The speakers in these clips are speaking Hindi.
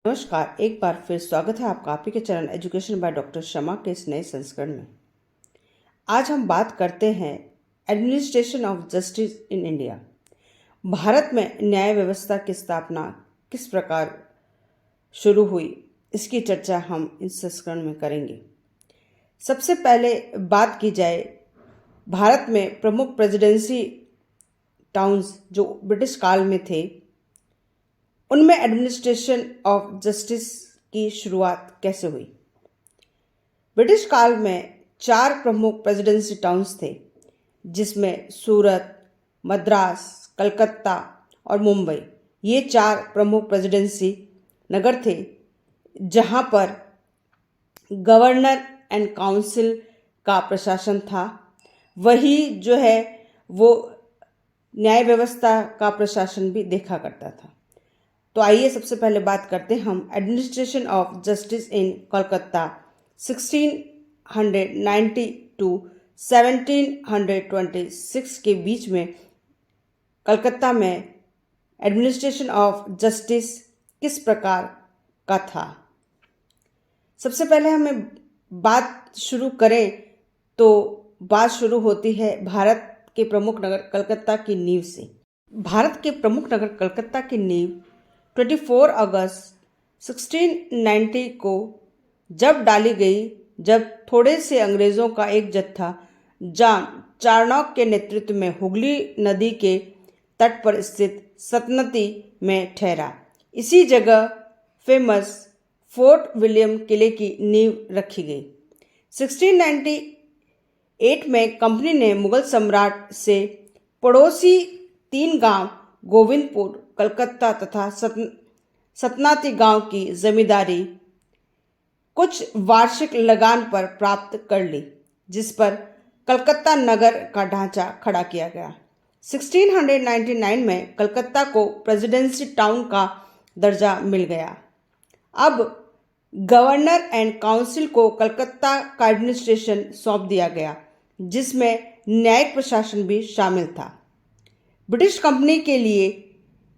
नमस्कार, एक बार फिर स्वागत है आपका आपके चैनल एजुकेशन बाय डॉक्टर शमा के इस नए संस्करण में। आज हम बात करते हैं administration of justice in India. Bharat में न्याय व्यवस्था की स्थापना किस प्रकार शुरू हुई, इसकी चर्चा हम इस संस्करण में करेंगे। सबसे पहले बात की जाए, भारत में प्रमुख प्रेसिडेंसी टाउन्स जो ब्रिटिश काल में थे, उनमें एडमिनिस्ट्रेशन ऑफ जस्टिस की शुरुआत कैसे हुई। ब्रिटिश काल में 4 प्रमुख प्रेसिडेंसी टाउन्स थे, जिसमें सूरत, मद्रास, कलकत्ता और मुंबई, ये 4 प्रमुख प्रेसिडेंसी नगर थे, जहां पर गवर्नर एंड काउंसिल का प्रशासन था। वही जो है वो न्याय व्यवस्था का प्रशासन भी देखा करता था। तो आइए सबसे पहले बात करते हैं हम administration of justice in Kolkata 1690 to 1726 के बीच में कलकत्ता में एडमिनिस्ट्रेशन ऑफ जस्टिस किस प्रकार का था। सबसे पहले हमें बात शुरू करें तो बात शुरू होती है भारत के प्रमुख नगर कलकत्ता की नींव से। भारत के प्रमुख नगर कलकत्ता की नींव 24 अगस्त 1690 को जब डाली गई, जब थोड़े से अंग्रेज़ों का एक जत्था जॉन चार्नॉक के नेतृत्व में हुगली नदी के तट पर स्थित सतनती में ठहरा। इसी जगह फेमस फोर्ट विलियम किले की नींव रखी गई। 1698 में कंपनी ने मुगल सम्राट से पड़ोसी 3 गांव गोविंदपुर, कलकत्ता तथा सतनाती गांव की जमींदारी कुछ वार्षिक लगान पर प्राप्त कर ली, जिस पर कलकत्ता नगर का ढांचा खड़ा किया गया। 1699 में कलकत्ता को प्रेसिडेंसी टाउन का दर्जा मिल गया। अब गवर्नर एंड काउंसिल को कलकत्ता का एडमिनिस्ट्रेशन सौंप दिया गया, जिसमें न्यायिक प्रशासन भी शामिल था। ब्रिटिश कंपनी के लिए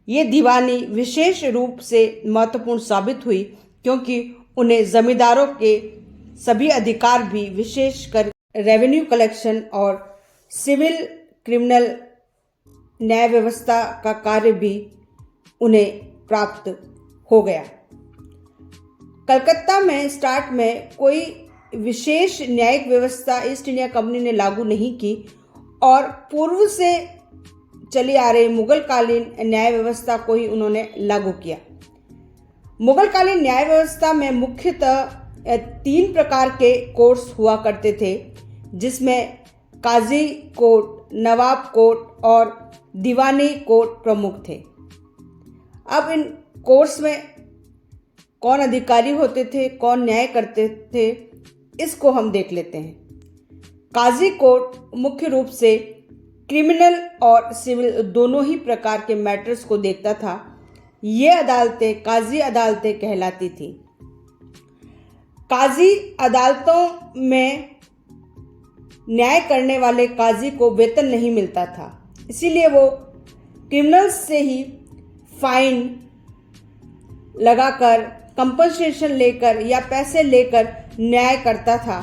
ये दीवानी विशेष रूप से महत्वपूर्ण साबित हुई, क्योंकि उन्हें जमींदारों के सभी अधिकार भी, विशेषकर रेवेन्यू कलेक्शन और सिविल क्रिमिनल न्याय व्यवस्था का कार्य भी उन्हें प्राप्त हो गया। कलकत्ता में स्टार्ट में कोई विशेष न्यायिक व्यवस्था ईस्ट इंडिया कंपनी ने लागू नहीं की और पूर्व से चली आ रही मुगलकालीन न्याय व्यवस्था को ही उन्होंने लागू किया। मुगलकालीन न्याय व्यवस्था में मुख्यतः 3 प्रकार के कोर्ट्स हुआ करते थे, जिसमें काजी कोर्ट, नवाब कोर्ट और दीवानी कोर्ट प्रमुख थे। अब इन कोर्ट्स में कौन अधिकारी होते थे, कौन न्याय करते थे, इसको हम देख लेते हैं। काजी कोर्ट मुख्य रूप से क्रिमिनल और सिविल दोनों ही प्रकार के मैटर्स को देखता था। ये अदालतें काजी अदालतें कहलाती थी। काजी अदालतों में न्याय करने वाले काजी को वेतन नहीं मिलता था, इसीलिए वो क्रिमिनल्स से ही फाइन लगाकर, कंपनसेशन लेकर या पैसे लेकर न्याय करता था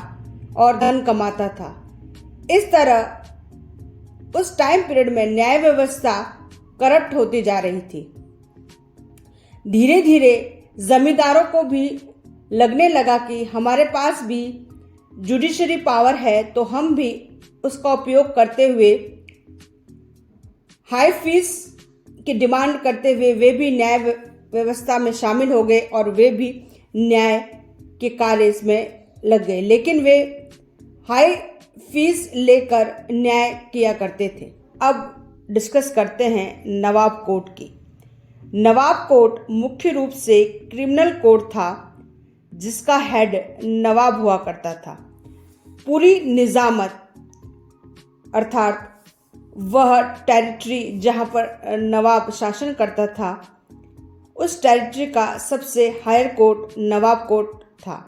और धन कमाता था। इस तरह उस टाइम पीरियड में न्याय व्यवस्था करप्ट होती जा रही थी। धीरे धीरे जमींदारों को भी लगने लगा कि हमारे पास भी जुडिशरी पावर है, तो हम भी उसका उपयोग करते हुए हाई फीस की डिमांड करते हुए वे भी न्याय व्यवस्था में शामिल हो गए और वे भी न्याय के कार्य में लग गए, लेकिन वे हाई फीस लेकर न्याय किया करते थे। अब डिस्कस करते हैं नवाब कोर्ट की। नवाब कोर्ट मुख्य रूप से क्रिमिनल कोर्ट था, जिसका हेड नवाब हुआ करता था। पूरी निजामत अर्थात वह टेरिटरी जहां पर नवाब शासन करता था, उस टेरिटरी का सबसे हायर कोर्ट नवाब कोर्ट था,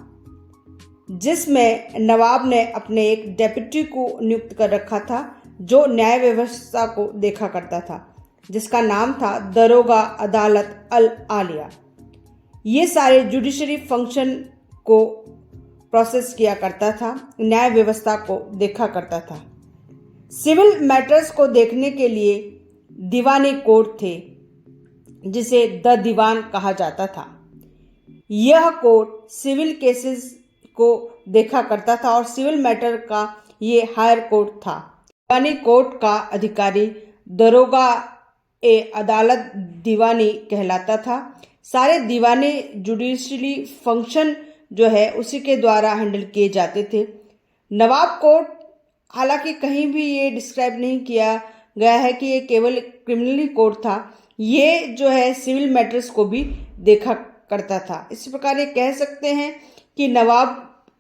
जिसमें नवाब ने अपने एक डेप्यूटी को नियुक्त कर रखा था, जो न्याय व्यवस्था को देखा करता था, जिसका नाम था दरोगा अदालत अल आलिया। ये सारे जुडिशरी फंक्शन को प्रोसेस किया करता था, न्याय व्यवस्था को देखा करता था। सिविल मैटर्स को देखने के लिए दीवानी कोर्ट थे, जिसे द दीवान कहा जाता था। यह कोर्ट सिविल केसेस को देखा करता था और सिविल मैटर का ये हायर कोर्ट था। दीवानी कोर्ट का अधिकारी दरोगा ए अदालत दीवानी कहलाता था। सारे दीवानी जुडिशरी फंक्शन जो है उसी के द्वारा हैंडल किए जाते थे। नवाब कोर्ट, हालांकि कहीं भी ये डिस्क्राइब नहीं किया गया है कि ये केवल क्रिमिनली कोर्ट था, ये जो है सिविल मैटर्स को भी देखा करता था। इस प्रकार ये कह सकते हैं कि नवाब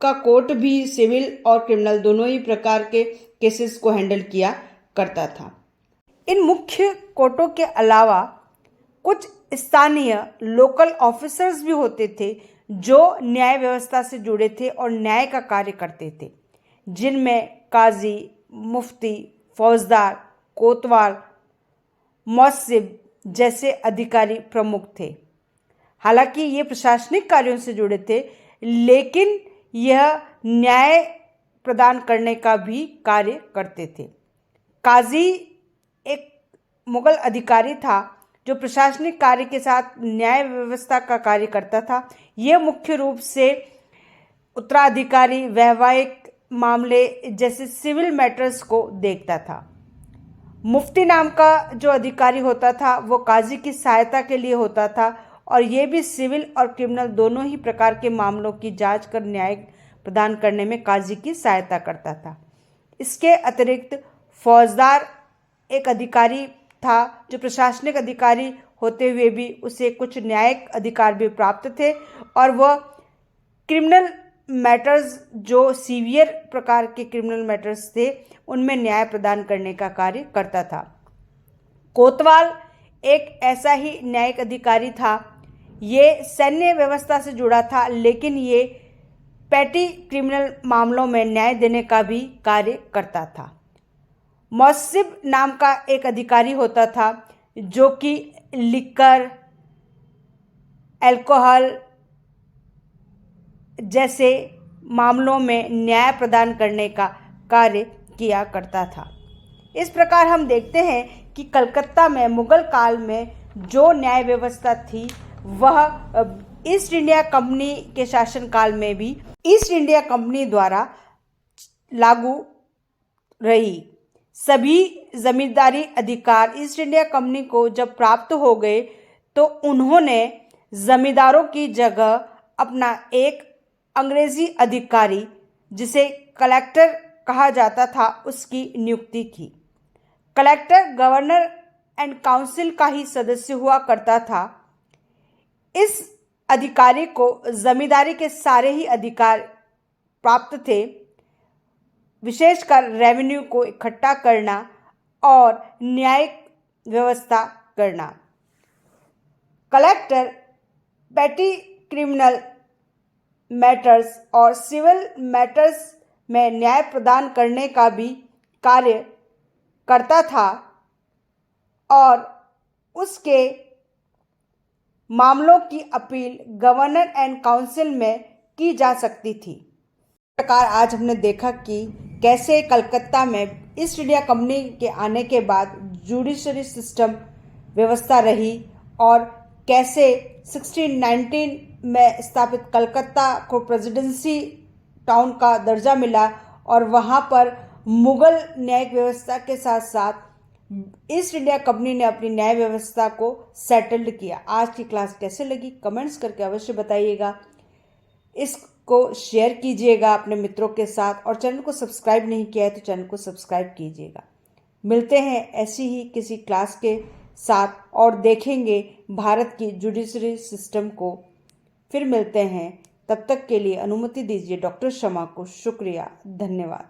का कोर्ट भी सिविल और क्रिमिनल दोनों ही प्रकार के केसेस को हैंडल किया करता था। इन मुख्य कोर्टों के अलावा कुछ स्थानीय लोकल ऑफिसर्स भी होते थे जो न्याय व्यवस्था से जुड़े थे और न्याय का कार्य करते थे, जिनमें काजी, मुफ्ती, फौजदार, कोतवाल, मौसिब जैसे अधिकारी प्रमुख थे। हालांकि ये प्रशासनिक कार्यों से जुड़े थे, लेकिन यह न्याय प्रदान करने का भी कार्य करते थे। काजी एक मुगल अधिकारी था जो प्रशासनिक कार्य के साथ न्याय व्यवस्था का कार्य करता था। यह मुख्य रूप से उत्तराधिकारी, वैवाहिक मामले जैसे सिविल मैटर्स को देखता था। मुफ्ती नाम का जो अधिकारी होता था वो काजी की सहायता के लिए होता था और ये भी सिविल और क्रिमिनल दोनों ही प्रकार के मामलों की जांच कर न्याय प्रदान करने में काजी की सहायता करता था। इसके अतिरिक्त फौजदार एक अधिकारी था जो प्रशासनिक अधिकारी होते हुए भी उसे कुछ न्यायिक अधिकार भी प्राप्त थे और वह क्रिमिनल मैटर्स, जो सीवियर प्रकार के क्रिमिनल मैटर्स थे, उनमें न्याय प्रदान करने का कार्य करता था। कोतवाल एक ऐसा ही न्यायिक अधिकारी था। ये सैन्य व्यवस्था से जुड़ा था, लेकिन ये पैटी क्रिमिनल मामलों में न्याय देने का भी कार्य करता था। मौसिब नाम का एक अधिकारी होता था जो कि लिकर, अल्कोहल जैसे मामलों में न्याय प्रदान करने का कार्य किया करता था। इस प्रकार हम देखते हैं कि कलकत्ता में मुगल काल में जो न्याय व्यवस्था थी वह ईस्ट इंडिया कंपनी के शासनकाल में भी ईस्ट इंडिया कंपनी द्वारा लागू रही। सभी जमींदारी अधिकार ईस्ट इंडिया कंपनी को जब प्राप्त हो गए तो उन्होंने जमींदारों की जगह अपना एक अंग्रेजी अधिकारी, जिसे कलेक्टर कहा जाता था, उसकी नियुक्ति की। कलेक्टर गवर्नर एंड काउंसिल का ही सदस्य हुआ करता था। इस अधिकारी को जमींदारी के सारे ही अधिकार प्राप्त थे, विशेषकर रेवेन्यू को इकट्ठा करना और न्यायिक व्यवस्था करना। कलेक्टर पैटी क्रिमिनल मैटर्स और सिविल मैटर्स में न्याय प्रदान करने का भी कार्य करता था और उसके मामलों की अपील गवर्नर एंड काउंसिल में की जा सकती थी। इस प्रकार आज हमने देखा कि कैसे कलकत्ता में ईस्ट इंडिया कंपनी के आने के बाद जुडिशरी सिस्टम व्यवस्था रही और कैसे 1619 में स्थापित कलकत्ता को प्रेसिडेंसी टाउन का दर्जा मिला और वहाँ पर मुगल न्यायिक व्यवस्था के साथ साथ ईस्ट इंडिया कंपनी ने अपनी न्याय व्यवस्था को सेटल्ड किया। आज की क्लास कैसे लगी कमेंट्स करके अवश्य बताइएगा। इसको शेयर कीजिएगा अपने मित्रों के साथ और चैनल को सब्सक्राइब नहीं किया है तो चैनल को सब्सक्राइब कीजिएगा। मिलते हैं ऐसी ही किसी क्लास के साथ और देखेंगे भारत की जुडिशरी सिस्टम को। फिर मिलते हैं, तब तक के लिए अनुमति दीजिए डॉक्टर शमा को। शुक्रिया, धन्यवाद।